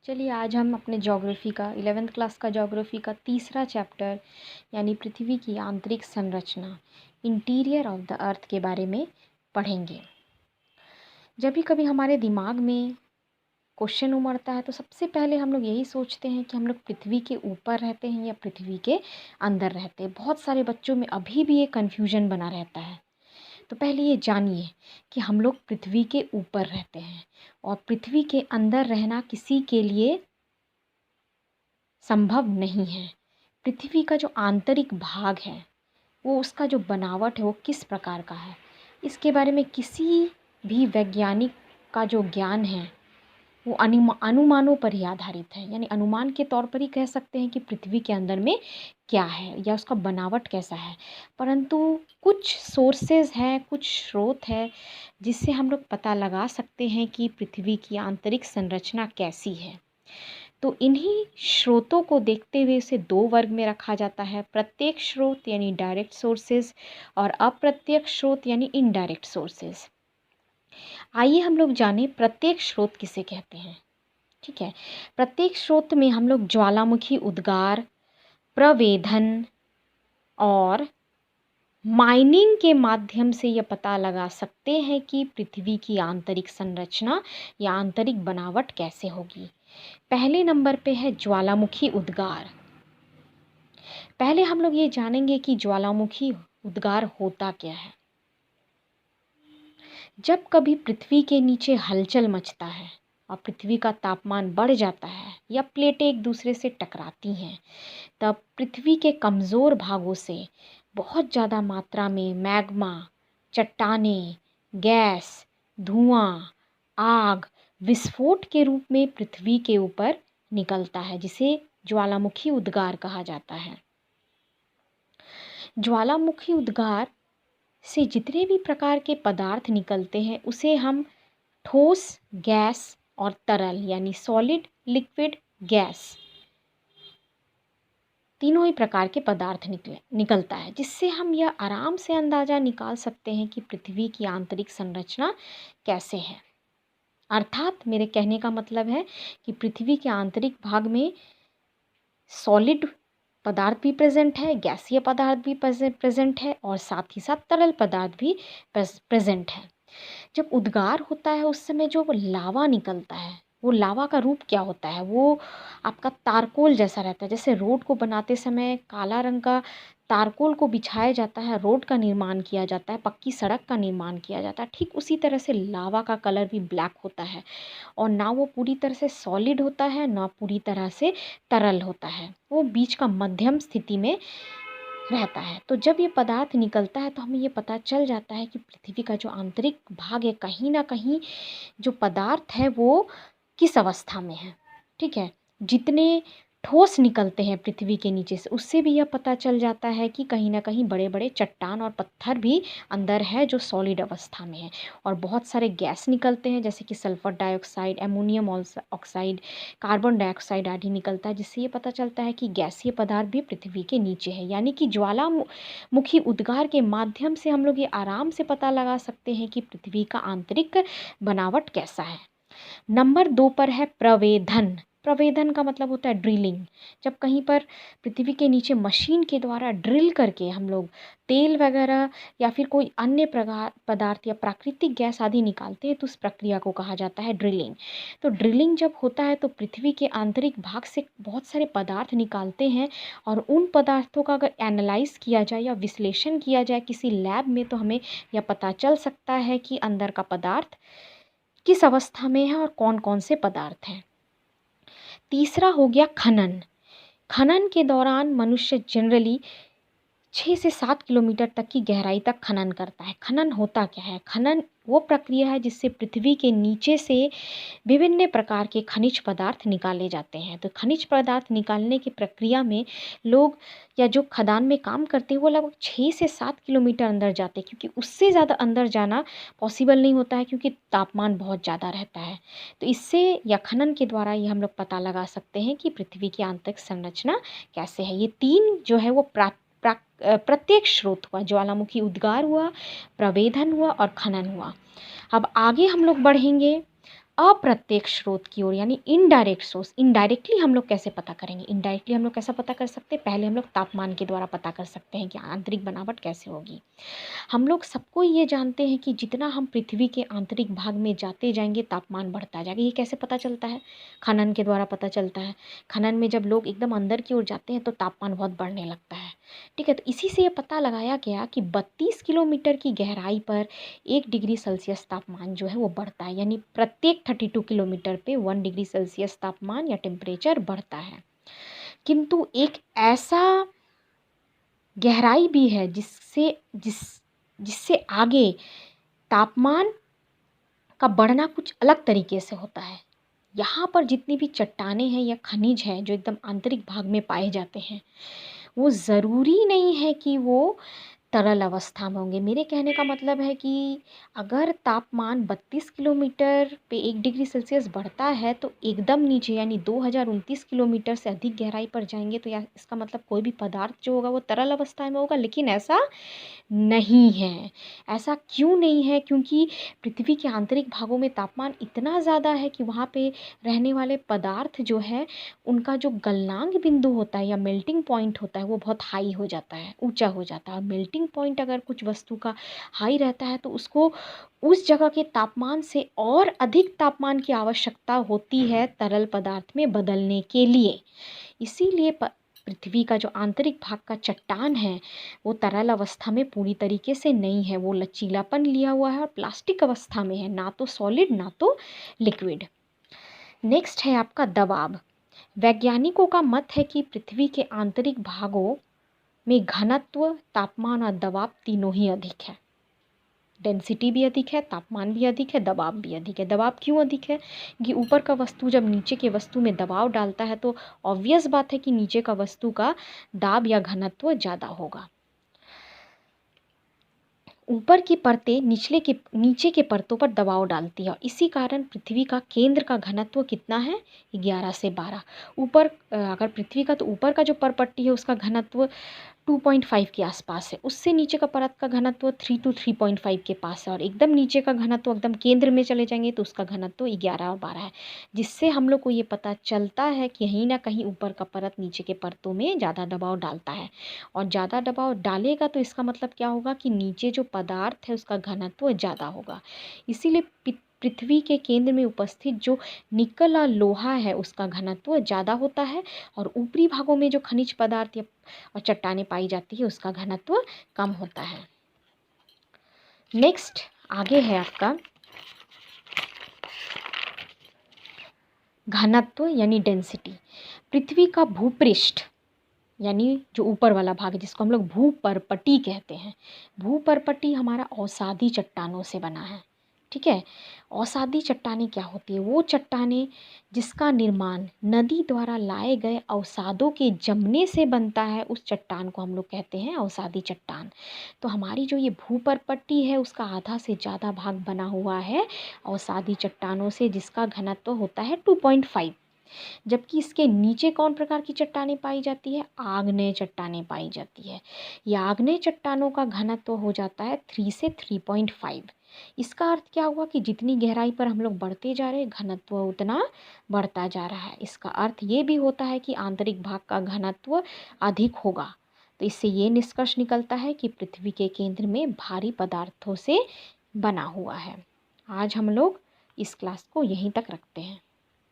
चलिए आज हम अपने ज्योग्राफी का 11th क्लास का ज्योग्राफी का तीसरा चैप्टर यानी पृथ्वी की आंतरिक संरचना इंटीरियर ऑफ द अर्थ के बारे में पढ़ेंगे। जब भी कभी हमारे दिमाग में क्वेश्चन उमड़ता है तो सबसे पहले हम लोग यही सोचते हैं कि हम लोग पृथ्वी के ऊपर रहते हैं या पृथ्वी के अंदर रहते हैं। बहुत सारे बच्चों में अभी भी ये कन्फ्यूजन बना रहता है। तो पहले ये जानिए कि हम लोग पृथ्वी के ऊपर रहते हैं और पृथ्वी के अंदर रहना किसी के लिए संभव नहीं है। पृथ्वी का जो आंतरिक भाग है वो उसका जो बनावट है वो किस प्रकार का है, इसके बारे में किसी भी वैज्ञानिक का जो ज्ञान है वो अनुमानों पर ही आधारित है। यानी अनुमान के तौर पर ही कह सकते हैं कि पृथ्वी के अंदर में क्या है या उसका बनावट कैसा है। परंतु कुछ सोर्सेज हैं, कुछ स्रोत है जिससे हम लोग पता लगा सकते हैं कि पृथ्वी की आंतरिक संरचना कैसी है। तो इन्हीं स्रोतों को देखते हुए इसे दो वर्ग में रखा जाता है, प्रत्यक्ष स्रोत यानी डायरेक्ट सोर्सेज और अप्रत्यक्ष स्रोत यानी इनडायरेक्ट सोर्सेज। आइए हम लोग जाने प्रत्यक्ष स्रोत किसे कहते हैं। ठीक है, प्रत्यक्ष स्रोत में हम लोग ज्वालामुखी उद्गार, प्रवेधन और माइनिंग के माध्यम से यह पता लगा सकते हैं कि पृथ्वी की आंतरिक संरचना या आंतरिक बनावट कैसे होगी। पहले नंबर पे है ज्वालामुखी उद्गार। पहले हम लोग ये जानेंगे कि ज्वालामुखी उद्गार होता क्या है। जब कभी पृथ्वी के नीचे हलचल मचता है और पृथ्वी का तापमान बढ़ जाता है या प्लेटें एक दूसरे से टकराती हैं, तब पृथ्वी के कमज़ोर भागों से बहुत ज़्यादा मात्रा में मैग्मा, चट्टानें, गैस, धुआं, आग विस्फोट के रूप में पृथ्वी के ऊपर निकलता है, जिसे ज्वालामुखी उद्गार कहा जाता है। ज्वालामुखी उद्गार से जितने भी प्रकार के पदार्थ निकलते हैं उसे हम ठोस, गैस और तरल यानी सॉलिड, लिक्विड, गैस तीनों ही प्रकार के पदार्थ निकलता है, जिससे हम यह आराम से अंदाज़ा निकाल सकते हैं कि पृथ्वी की आंतरिक संरचना कैसे है। अर्थात मेरे कहने का मतलब है कि पृथ्वी के आंतरिक भाग में सॉलिड पदार्थ भी प्रेजेंट है, गैसीय पदार्थ भी प्रेजेंट है और साथ ही साथ तरल पदार्थ भी प्रेजेंट है। जब उद्गार होता है उस समय जो लावा निकलता है, वो लावा का रूप क्या होता है, वो आपका तारकोल जैसा रहता है। जैसे रोड को बनाते समय काला रंग का तारकोल को बिछाया जाता है, रोड का निर्माण किया जाता है, पक्की सड़क का निर्माण किया जाता है, ठीक उसी तरह से लावा का कलर भी ब्लैक होता है और ना वो पूरी तरह से सॉलिड होता है ना पूरी तरह से तरल होता है, वो बीच का मध्यम स्थिति में रहता है। तो जब ये पदार्थ निकलता है तो हमें ये पता चल जाता है कि पृथ्वी का जो आंतरिक भाग है कहीं ना कहीं जो पदार्थ है वो किस अवस्था में है। ठीक है, जितने ठोस निकलते हैं पृथ्वी के नीचे से उससे भी यह पता चल जाता है कि कहीं ना कहीं बड़े बड़े चट्टान और पत्थर भी अंदर है जो सॉलिड अवस्था में है। और बहुत सारे गैस निकलते हैं जैसे कि sulphur dioxide, ammonium oxide, carbon dioxide आदि निकलता है, जिससे ये पता चलता है कि गैसीय पदार्थ भी पृथ्वी के नीचे है। यानी कि ज्वालामुखी उद्गार के माध्यम से हम लोग ये आराम से पता लगा सकते हैं कि पृथ्वी का आंतरिक बनावट कैसा है। नंबर 2 पर है प्रवेधन। प्रवेधन का मतलब होता है ड्रिलिंग। जब कहीं पर पृथ्वी के नीचे मशीन के द्वारा ड्रिल करके हम लोग तेल वगैरह या फिर कोई अन्य प्रकार पदार्थ या प्राकृतिक गैस आदि निकालते हैं तो उस प्रक्रिया को कहा जाता है ड्रिलिंग। तो ड्रिलिंग जब होता है तो पृथ्वी के आंतरिक भाग से बहुत सारे पदार्थ निकालते हैं और उन पदार्थों का अगर एनालाइज किया जाए या विश्लेषण किया जाए किसी लैब में तो हमें यह पता चल सकता है कि अंदर का पदार्थ किस अवस्था में है और कौन कौन से पदार्थ हैं। तीसरा हो गया खनन। खनन के दौरान मनुष्य जनरली 6 से 7 किलोमीटर तक की गहराई तक खनन करता है। खनन होता क्या है? खनन वो प्रक्रिया है जिससे पृथ्वी के नीचे से विभिन्न प्रकार के खनिज पदार्थ निकाले जाते हैं। तो खनिज पदार्थ निकालने की प्रक्रिया में लोग या जो खदान में काम करते हैं वो लगभग 6 से 7 किलोमीटर अंदर जाते हैं, क्योंकि उससे ज़्यादा अंदर जाना पॉसिबल नहीं होता है क्योंकि तापमान बहुत ज़्यादा रहता है। तो इससे या खनन के द्वारा ये हम लोग पता लगा सकते हैं कि पृथ्वी की आंतरिक संरचना कैसे है। ये तीन जो है वो प्रत्यक्ष स्रोत हुआ, ज्वालामुखी उद्गार हुआ, प्रवेधन हुआ और खनन हुआ। अब आगे हम लोग बढ़ेंगे अप्रत्यक्ष स्रोत की ओर यानी इनडायरेक्ट सोर्स। इनडायरेक्टली हम लोग कैसे पता करेंगे? इनडायरेक्टली हम लोग कैसा पता कर सकते हैं? पहले हम लोग तापमान के द्वारा पता कर सकते हैं कि आंतरिक बनावट कैसे होगी। हम लोग सबको ये जानते हैं कि जितना हम पृथ्वी के आंतरिक भाग में जाते जाएंगे तापमान बढ़ता जाएगा। ये कैसे पता चलता है? खनन के द्वारा पता चलता है। खनन में जब लोग एकदम अंदर की ओर जाते हैं तो तापमान बहुत बढ़ने लगता है। ठीक है, तो इसी से ये पता लगाया गया कि 32 किलोमीटर की गहराई पर 1 डिग्री सेल्सियस तापमान जो है वो बढ़ता है, यानी प्रत्येक 32 किलोमीटर पे 1 डिग्री सेल्सियस तापमान या टेम्परेचर बढ़ता है। किंतु एक ऐसा गहराई भी है जिससे आगे तापमान का बढ़ना कुछ अलग तरीके से होता है। यहाँ पर जितनी भी चट्टानें हैं या खनिज हैं जो एकदम आंतरिक भाग में पाए जाते हैं, वो ज़रूरी नहीं है कि वो तरल अवस्था में होंगे। मेरे कहने का मतलब है कि अगर तापमान 32 किलोमीटर पे 1 डिग्री सेल्सियस बढ़ता है तो एकदम नीचे यानी 2029 किलोमीटर से अधिक गहराई पर जाएंगे तो या इसका मतलब कोई भी पदार्थ जो होगा वो तरल अवस्था में होगा, लेकिन ऐसा नहीं है। ऐसा क्यों नहीं है? क्योंकि पृथ्वी के आंतरिक भागों में तापमान इतना ज़्यादा है कि वहाँ पे रहने वाले पदार्थ जो है उनका जो गलनांक बिंदु होता है या मेल्टिंग पॉइंट होता है वो बहुत हाई हो जाता है, ऊंचा हो जाता है। और मेल्टिंग पॉइंट अगर कुछ वस्तु का हाई रहता है तो उसको उस जगह के तापमान से और अधिक तापमान की आवश्यकता होती है तरल पदार्थ में बदलने के लिए। इसीलिए पृथ्वी का जो आंतरिक भाग का चट्टान है वो तरल अवस्था में पूरी तरीके से नहीं है। वो लचीलापन लिया हुआ है और प्लास्टिक अवस्था में है, ना तो सॉलिड ना तो लिक्विड। नेक्स्ट है आपका दबाव। वैज्ञानिकों का मत है कि पृथ्वी के आंतरिक भागों में घनत्व, तापमान और दबाव तीनों ही अधिक है। डेंसिटी भी अधिक है, तापमान भी अधिक है, दबाव भी अधिक है। दबाव क्यों अधिक है? कि ऊपर का वस्तु जब नीचे के वस्तु में दबाव डालता है तो ऑब्वियस बात है कि नीचे का वस्तु का दाब या घनत्व ज़्यादा होगा। ऊपर की परतें नीचे के परतों पर दबाव डालती है और इसी कारण पृथ्वी का केंद्र का घनत्व कितना है? 11 से 12। ऊपर अगर पृथ्वी का तो ऊपर का जो परपट्टी है उसका घनत्व 2.5 के आसपास है। उससे नीचे का परत का घनत्व 3 to 3.5 के पास है और एकदम नीचे का घनत्व एकदम केंद्र में चले जाएंगे तो उसका घनत्व 11 और 12 है। जिससे हम लोग को ये पता चलता है कि कहीं ना कहीं ऊपर का परत नीचे के परतों में ज़्यादा दबाव डालता है और ज़्यादा दबाव डालेगा तो इसका मतलब क्या होगा कि नीचे जो पदार्थ है उसका घनत्व ज़्यादा होगा। इसीलिए पृथ्वी के केंद्र में उपस्थित जो निकल और लोहा है उसका घनत्व ज़्यादा होता है और ऊपरी भागों में जो खनिज पदार्थ या और चट्टानें पाई जाती है उसका घनत्व कम होता है। नेक्स्ट आगे है आपका घनत्व यानी डेंसिटी। पृथ्वी का भूपृष्ठ यानी जो ऊपर वाला भाग है जिसको हम लोग भूपर्पटी कहते हैं। भूपर्पटी हमारा अवसादी चट्टानों से बना है। ठीक है, अवसादी चट्टानें क्या होती है? वो चट्टानें जिसका निर्माण नदी द्वारा लाए गए अवसादों के जमने से बनता है, उस चट्टान को हम लोग कहते हैं अवसादी चट्टान। तो हमारी जो ये भूपर्पटी है उसका आधा से ज़्यादा भाग बना हुआ है अवसादी चट्टानों से जिसका घनत्व होता है 2.5। जबकि इसके नीचे कौन प्रकार की चट्टानें पाई जाती है? आग्नेय चट्टानें पाई जाती है। ये आग्नेय चट्टानों का घनत्व हो जाता है 3 से 3.5। इसका अर्थ क्या हुआ कि जितनी गहराई पर हम लोग बढ़ते जा रहे हैं घनत्व उतना बढ़ता जा रहा है। इसका अर्थ ये भी होता है कि आंतरिक भाग का घनत्व अधिक होगा। तो इससे ये निष्कर्ष निकलता है कि पृथ्वी के केंद्र में भारी पदार्थों से बना हुआ है। आज हम लोग इस क्लास को यहीं तक रखते हैं।